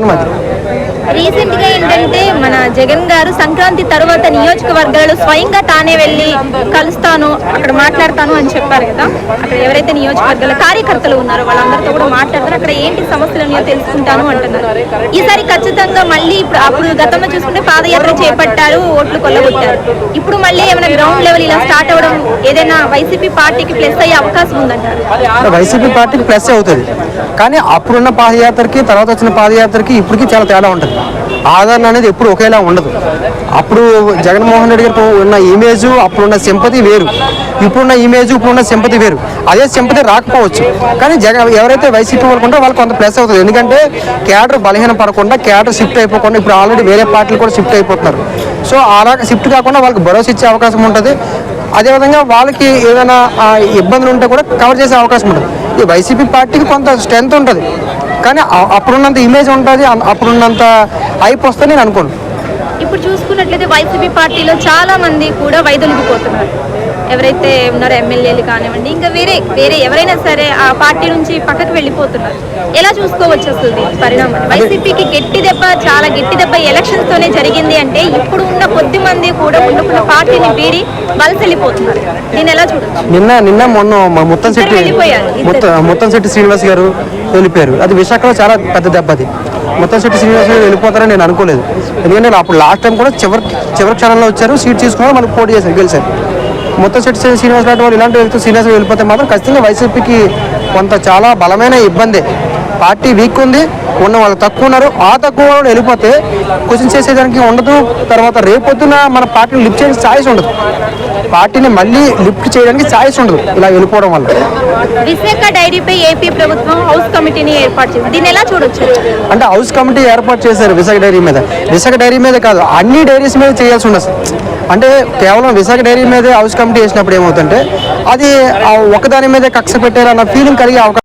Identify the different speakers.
Speaker 1: కారణం అది.
Speaker 2: రీసెంట్ గా ఏంటంటే మన జగన్ గారు సంక్రాంతి తర్వాత నియోజకవర్గాలలో స్వయంగా తానే వెళ్ళి కలుస్తాను, అక్కడ మాట్లాడతాను అని చెప్పారు కదా. అక్కడ ఎవరైతే నియోజకవర్గాల కార్యకర్తలు ఉన్నారో వాళ్ళందరితో కూడా మాట్లాడతారు, అక్కడ ఏంటి సమస్యలు ఉన్నాయో తెలుసుకుంటాను అంటున్నారు. ఈసారి ఖచ్చితంగా మళ్ళీ ఇప్పుడు అప్పుడు గతంలో చూసుకుంటే పాదయాత్ర చేపట్టారు, ఓట్లు కొల్లగొట్టారు. ఇప్పుడు మళ్ళీ ఏమైనా గ్రౌండ్ లెవెల్ ఇలా స్టార్ట్ అవ్వడం ఏదైనా వైసీపీ పార్టీకి ప్లస్ అయ్యే అవకాశం ఉందంటారు?
Speaker 1: వైసీపీ పార్టీకి ప్లస్ అవుతుంది, కానీ అప్పుడున్న పాదయాత్రకి తర్వాత వచ్చిన పాదయాత్రకి ఇప్పటికీ చాలా తేడా ఉంటుంది. ఆదరణ అనేది ఎప్పుడు ఒకేలా ఉండదు. అప్పుడు జగన్మోహన్ రెడ్డి గారికి ఉన్న ఇమేజ్, అప్పుడున్న సింపతి వేరు, ఇప్పుడున్న ఇమేజ్ ఇప్పుడున్న సింపతి వేరు. అదే సింపతి రాకపోవచ్చు, కానీ ఎవరైతే వైసీపీ వాళ్ళు ఉంటారో వాళ్ళకి కొంత ప్లస్ అవుతుంది. ఎందుకంటే క్యాడర్ బలహీన పడకుండా, క్యాడర్ షిఫ్ట్ అయిపోకుండా, ఇప్పుడు ఆల్రెడీ వేరే పార్టీలు కూడా షిఫ్ట్ అయిపోతున్నారు. సో అలా షిఫ్ట్ కాకుండా వాళ్ళకి భరోసా ఇచ్చే అవకాశం ఉంటుంది. అదేవిధంగా వాళ్ళకి ఏదైనా ఇబ్బందులు ఉంటే కూడా కవర్ చేసే అవకాశం ఉంటుంది. ఈ వైసీపీ పార్టీకి కొంత స్ట్రెంత్ ఉంటుంది, కానీ అప్పుడున్నంత ఇమేజ్ ఉంటుంది, అప్పుడున్నంత హైప్ వస్తే నేను అనుకోను.
Speaker 2: ఇప్పుడు చూసుకున్నట్లయితే వైసీపీ పార్టీలో చాలా మంది కూడా వైదొలిగిపోతున్నారు. ఎవరైతే ఉన్నారో ఎమ్మెల్యేలు కానివ్వండి, ఇంకా వేరే ఎవరైనా సరే ఆ పార్టీ నుంచి పక్కకు వెళ్ళిపోతున్నారు. ఎలా చూసుకోవచ్చు అసలు పరిణామం? వైసీపీకి చాలా గట్టి దెబ్బ ఎలక్షన్స్ తోనే జరిగింది అంటే ఇప్పుడు ఉన్న కొద్ది మంది కూడా ఉన్న పార్టీని వీడి వలస వెళ్ళిపోతున్నారు. నేను ఎలా చూడచ్చు?
Speaker 1: నిన్న మొన్న ముత్తంశెట్టి శ్రీనివాస్ గారు వెళ్ళిపోయారు. అది విశాఖలో చాలా పెద్ద దెబ్బ. అది ముత్తంశెట్టి శ్రీనివాస్ గారు వెళ్ళిపోతారని నేను అనుకోలేదు. ఎందుకంటే అప్పుడు లాస్ట్ టైం కూడా చివరి క్షణంలో వచ్చారు, సీట్ తీసుకున్నారు, మనకు పోటీ చేశారు, గెలిచారు. ముత్తంశెట్టి శ్రీనివాస్ లాంటి వాళ్ళు ఇలాంటి వ్యక్తులు శ్రీనివాస్ వెళ్ళిపోతే మాత్రం ఖచ్చితంగా వైసీపీకి కొంత చాలా బలమైన ఇబ్బంది. పార్టీ వీక్ ఉంది, ఉన్న వాళ్ళు తక్కువ ఉన్నారు. ఆ తక్కువ వాళ్ళు వెళ్ళిపోతే క్వశ్చన్ చేసేదానికి ఉండదు. తర్వాత రేపొద్దున మన పార్టీని లిఫ్ట్ చేయడానికి ఛాయిస్ ఉండదు, పార్టీని మళ్ళీ లిఫ్ట్ చేయడానికి ఛాయిస్ ఉండదు ఇలా వెళ్ళిపోవడం వల్ల.
Speaker 2: విశాఖ డైరీపై ఏపీ ప్రభుత్వం హౌస్ కమిటీని ఏర్పాటు చేసింది, దీన్ని ఎలా చూడొచ్చు?
Speaker 1: అంటే హౌస్ కమిటీ ఏర్పాటు చేశారు విశాఖ డైరీ మీద. విశాఖ డైరీ మీద కాదు, అన్ని డైరీస్ మీద చేయాల్సి ఉండదు. అంటే కేవలం విశాఖ డైరీ మీదే హౌస్ కమిటీ వేసినప్పుడు ఏమవుతుందంటే అది ఒకదాని మీదే కక్ష పెట్టారన్న ఫీలింగ్ కలిగే అవకాశం